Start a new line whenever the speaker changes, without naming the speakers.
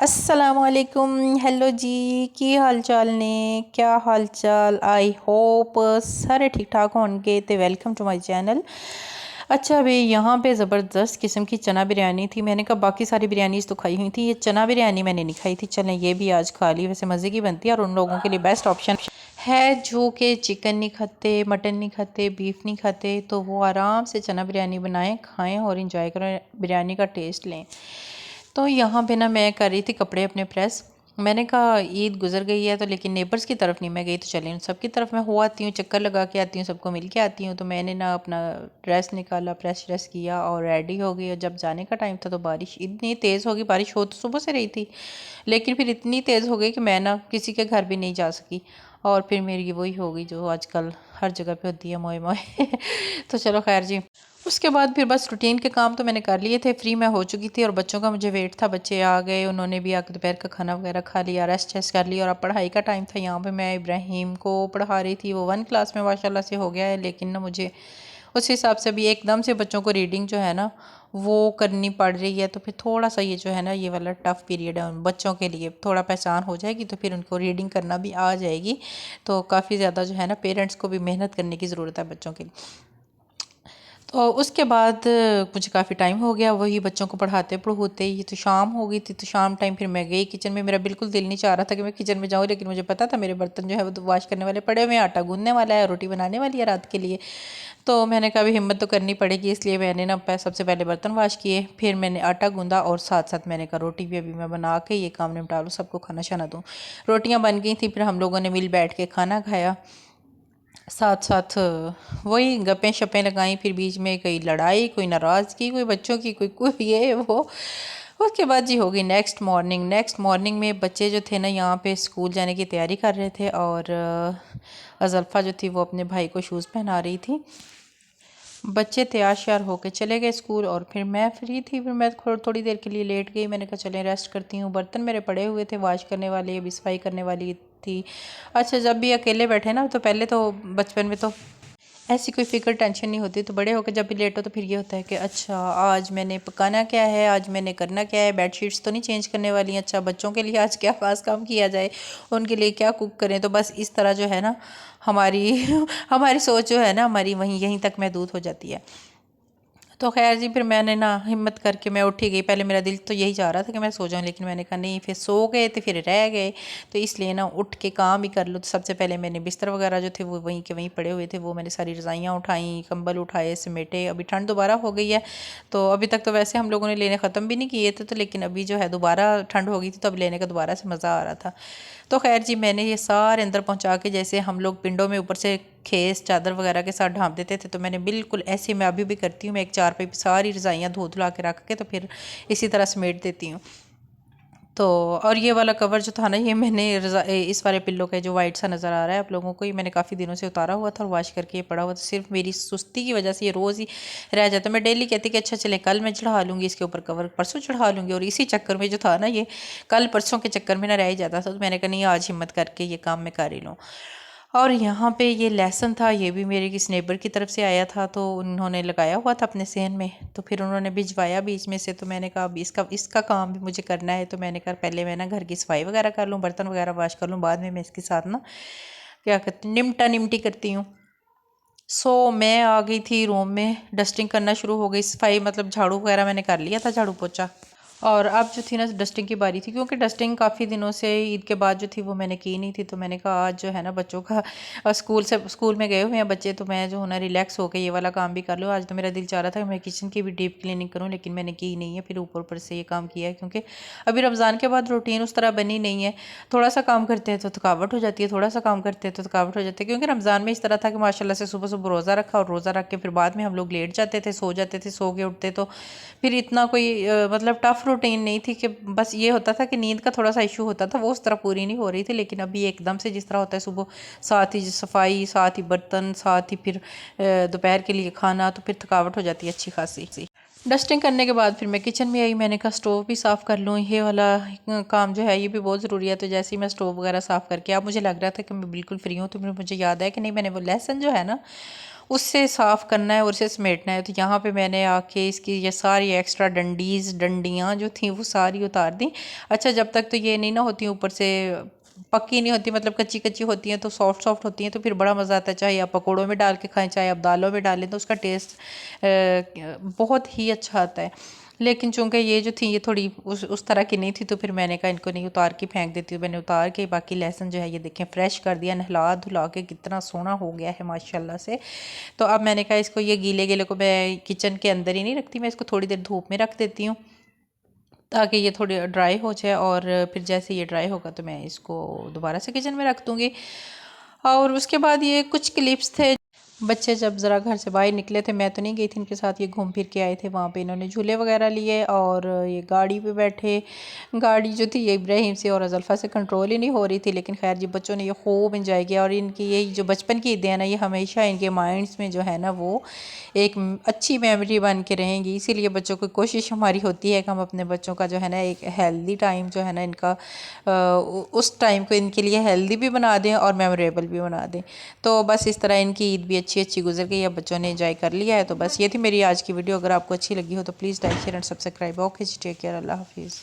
अस्सलामुअलैकुम। हेलो जी, की हाल चाल ने, क्या हाल चाल। आई होप सारे ठीक ठाक होंगे। तो वेलकम टू माय चैनल। अच्छा, अभी यहाँ पे ज़बरदस्त किस्म की चना बिरयानी थी। मैंने कहा बाकी सारी बिरयानीज़ तो खाई हुई थी, ये चना बिरयानी मैंने नहीं खाई थी। चलें ये भी आज खा ली। वैसे मज़े की बनती है और उन लोगों के लिए बेस्ट ऑप्शन है जो कि चिकन नहीं खाते, मटन नहीं खाते, बीफ नहीं खाते, तो वो आराम से चना बिरयानी बनाएं, खाएं और इंजॉय करें, बिरयानी का टेस्ट लें। तो यहाँ पे ना मैं कर रही थी कपड़े अपने प्रेस। मैंने कहा ईद गुजर गई है तो, लेकिन नेबर्स की तरफ नहीं मैं गई, तो चलें सबकी तरफ मैं हो आती हूँ, चक्कर लगा के आती हूँ, सबको मिल के आती हूँ। तो मैंने ना अपना ड्रेस निकाला, प्रेस व्रेस किया और रेडी हो गई। और जब जाने का टाइम था तो बारिश इतनी तेज़ हो गई। बारिश हो तो सुबह से रही थी, लेकिन फिर इतनी तेज़ हो गई कि मैं ना किसी के घर भी नहीं जा सकी। और फिर मेरी वही हो गई जो आजकल हर जगह पे होती है, मोए मोए। तो चलो खैर जी। उसके बाद फिर बस रूटीन के काम तो मैंने कर लिए थे, फ्री मैं हो चुकी थी और बच्चों का मुझे वेट था। बच्चे आ गए, उन्होंने भी आकर दोपहर का खाना वगैरह खा लिया, रेस्ट वेस्ट कर लिया। और अब पढ़ाई का टाइम था। यहाँ पे मैं इब्राहिम को पढ़ा रही थी, वो 1 क्लास में माशाल्लाह से हो गया है। लेकिन ना मुझे उस हिसाब से भी एकदम से बच्चों को रीडिंग जो है ना वो करनी पड़ रही है। तो फिर थोड़ा सा ये जो है ना, ये वाला टफ़ पीरियड है उन बच्चों के लिए। थोड़ा पहचान हो जाएगी तो फिर उनको रीडिंग करना भी आ जाएगी। तो काफ़ी ज़्यादा जो है ना, पेरेंट्स को भी मेहनत करने की ज़रूरत है बच्चों के लिए। तो उसके बाद मुझे काफ़ी टाइम हो गया वही बच्चों को पढ़ाते पढ़ाते। ये तो शाम हो गई थी। तो शाम टाइम फिर मैं गई किचन में। मेरा बिल्कुल दिल नहीं चाह रहा था कि मैं किचन में जाऊँ, लेकिन मुझे पता था मेरे बर्तन जो है वो तो वॉश करने वाले पड़े हुए हैं, आटा गूंदने वाला है, रोटी बनाने वाली है रात के लिए। तो मैंने कहा अभी हिम्मत तो करनी पड़ेगी, इसलिए मैंने ना सबसे पहले बर्तन वॉश किए, फिर मैंने आटा गूंदा और साथ साथ मैंने कहा रोटी भी अभी मैं बना के ये काम निपटा लूँ, सबको खाना शाना दूँ। रोटियाँ बन गई थी, फिर हम लोगों ने मिल बैठ के खाना खाया। साथ साथ वही गप्पें शप्पें लगाई। फिर बीच में कोई लड़ाई, कोई नाराज़गी, कोई बच्चों की, कोई ये वो। उसके बाद जी हो गई नेक्स्ट मॉर्निंग में बच्चे जो थे ना यहाँ पे स्कूल जाने की तैयारी कर रहे थे। और अज़ल्फ़ा जो थी वो अपने भाई को शूज़ पहना रही थी। बच्चे तैयार श्यार होके चले गए स्कूल और फिर मैं फ्री थी। फिर मैं थोड़ी देर के लिए लेट गई। मैंने कहा चलें रेस्ट करती हूँ। बर्तन मेरे पड़े हुए थे वॉश करने वाले, अभी सफाई करने वाली थी। अच्छा, जब भी अकेले बैठे ना, तो पहले तो बचपन में तो ऐसी कोई फ़िक्र टेंशन नहीं होती। तो बड़े होकर जब भी लेट हो तो फिर ये होता है कि अच्छा आज मैंने पकाना क्या है, आज मैंने करना क्या है, बेडशीट्स तो नहीं चेंज करने वाली हैं, अच्छा बच्चों के लिए आज क्या ख़ास काम किया जाए, उनके लिए क्या कुक करें। तो बस इस तरह जो है ना हमारी हमारी सोच जो है ना, हमारी वहीं यहीं तक महदूद हो जाती है। तो खैर जी, फिर मैंने ना हिम्मत करके मैं उठ ही गई। पहले मेरा दिल तो यही चाह रहा था कि मैं सो जाऊं, लेकिन मैंने कहा नहीं, फिर सो गए तो फिर रह गए, तो इसलिए ना उठ के काम ही कर लो। तो सबसे पहले मैंने बिस्तर वगैरह जो थे वो वहीं के वहीं पड़े हुए थे, वो मैंने सारी रज़ाइयाँ उठाई, कंबल उठाए, समेटे। अभी ठंड दोबारा हो गई है, तो अभी तक तो वैसे हम लोगों ने लेने ख़त्म भी नहीं किए थे, तो लेकिन अभी जो है दोबारा ठंड हो गई थी, तो अब लेने का दोबारा से मज़ा आ रहा था। तो खैर जी, मैंने ये सारे अंदर पहुंचा के, जैसे हम लोग पिंडों में ऊपर से खेस चादर वगैरह के साथ ढाँप देते थे, तो मैंने बिल्कुल ऐसे मैं अभी भी करती हूँ। मैं एक चारपाई पे सारी रज़ाइयाँ धो धुला के रख के तो फिर इसी तरह समेट देती हूँ। तो और ये वाला कवर जो था ना, ये मैंने इस वाले पिल्लो का जो वाइट सा नज़र आ रहा है आप लोगों को, ये मैंने काफ़ी दिनों से उतारा हुआ था और वॉश करके ये पड़ा हुआ था। सिर्फ मेरी सुस्ती की वजह से ये रोज़ ही रह जाता। मैं डेली कहती कि अच्छा चले कल मैं चढ़ा लूँगी इसके ऊपर कवर, परसों चढ़ा लूँगी, और इसी चक्कर में जो था ना, ये कल परसों के चक्कर में ना रह ही जाता था। तो मैंने कहा नहीं, आज हिम्मत करके ये काम मैं कर ही लूँ। और यहाँ पे ये लेसन था, ये भी मेरे किस नेबर की तरफ से आया था, तो उन्होंने लगाया हुआ था अपने सेहन में, तो फिर उन्होंने भिजवाया बीच में से। तो मैंने कहा अब इसका इसका काम भी मुझे करना है। तो मैंने कहा पहले मैं ना घर की सफाई वगैरह कर लूँ, बर्तन वगैरह वॉश कर लूँ, बाद में मैं इसके साथ ना क्या करती निमटा निमटी करती हूँ। मैं आ गई थी रूम में, डस्टिंग करना शुरू हो गई, सफाई मतलब झाड़ू वगैरह मैंने कर लिया था, झाड़ू पोछा। और अब जो थी ना डस्टिंग की बारी थी, क्योंकि डस्टिंग काफ़ी दिनों से ईद के बाद जो थी वो मैंने की नहीं थी। तो मैंने कहा आज जो है ना बच्चों का स्कूल में गए हुए हैं बच्चे, तो मैं जो है ना रिलैक्स होकर ये वाला काम भी कर लूँ। आज तो मेरा दिल चाह रहा था कि मैं किचन की भी डीप क्लीनिंग करूँ, लेकिन मैंने की नहीं है। फिर ऊपर ऊपर से ये काम किया है, क्योंकि अभी रमज़ान के बाद रूटीन उस तरह बनी नहीं है। थोड़ा सा काम करते हैं तो थकावट हो जाती है, थोड़ा सा काम करते हैं तो थकावट हो जाती है। क्योंकि रमज़ान में इस तरह था कि माशाल्लाह से सुबह सुबह रोज़ा रखा, और रोज़ा रख के फिर बाद में हम लोग लेट जाते थे, सो जाते थे, सो के उठते। तो फिर इतना कोई मतलब टफ़ रूटीन नहीं थी, कि बस ये होता था कि नींद का थोड़ा सा इशू होता था, वो उस तरह पूरी नहीं हो रही थी। लेकिन अभी एकदम से जिस तरह होता है सुबह, साथ ही सफाई, साथ ही बर्तन, साथ ही फिर दोपहर के लिए खाना, तो फिर थकावट हो जाती है अच्छी खासी। डस्टिंग करने के बाद फिर मैं किचन में आई। मैंने कहा स्टोव भी साफ़ कर लूँ, ये वाला काम जो है ये भी बहुत ज़रूरी है। तो जैसे ही मैं स्टोव वगैरह साफ़ करके, अब मुझे लग रहा था कि मैं बिल्कुल फ्री हूँ, तो फिर मुझे याद है कि नहीं, मैंने वो लेसन जो है ना उससे साफ़ करना है और उसे समेटना है। तो यहाँ पे मैंने आके इसकी ये सारी एक्स्ट्रा डंडियाँ जो थी वो सारी उतार दी। अच्छा, जब तक तो ये नहीं ना होती ऊपर से पक्की नहीं होती, मतलब कच्ची कच्ची होती हैं तो सॉफ्ट सॉफ्ट होती हैं, तो फिर बड़ा मज़ा आता है। चाहे आप पकौड़ों में डाल के खाएं, चाहे आप दालों में डालें, तो उसका टेस्ट बहुत ही अच्छा आता है। लेकिन चूँकि ये जो थी ये थोड़ी उस तरह की नहीं थी, तो फिर मैंने कहा इनको नहीं उतार के फेंक देती हूँ। मैंने उतार के बाकी लहसुन जो है ये देखें फ्रेश कर दिया, नहला धुला के कितना सोना हो गया है माशाल्लाह से। तो अब मैंने कहा इसको ये गीले गीले को मैं किचन के अंदर ही नहीं रखती, मैं इसको थोड़ी देर धूप में रख देती हूँ ताकि ये थोड़ी ड्राई हो जाए, और फिर जैसे ये ड्राई होगा तो मैं इसको दोबारा से किचन में रख दूँगी। और उसके बाद ये कुछ क्लिप्स थे, बच्चे जब ज़रा घर से बाहर निकले थे, मैं तो नहीं गई थी इनके साथ, ये घूम फिर के आए थे। वहाँ पे इन्होंने झूले वगैरह लिए और ये गाड़ी पे बैठे। गाड़ी जो थी ये इब्राहिम से और अज़ल्फ़ा से कंट्रोल ही नहीं हो रही थी, लेकिन खैर जी बच्चों ने ये खूब इंजॉय किया। और इनकी ये जो बचपन की ईदें हैं ना, ये हमेशा इनके माइंड्स में जो है ना वो एक अच्छी मेमोरी बन के रहेंगी। इसीलिए बच्चों की कोशिश हमारी होती है कि हम अपने बच्चों का जो है ना एक हेल्दी टाइम जो है ना इनका उस टाइम को इनके लिए हेल्दी भी बना दें और मेमोरेबल भी बना दें। तो बस इस तरह इनकी ईद भी अच्छी अच्छी गुजर गई, अब बच्चों ने एंजॉय कर लिया है। तो बस ये थी मेरी आज की वीडियो। अगर आपको अच्छी लगी हो तो please like share and subscribe. Okay जी, टेक केयर, अल्लाह हाफिज़।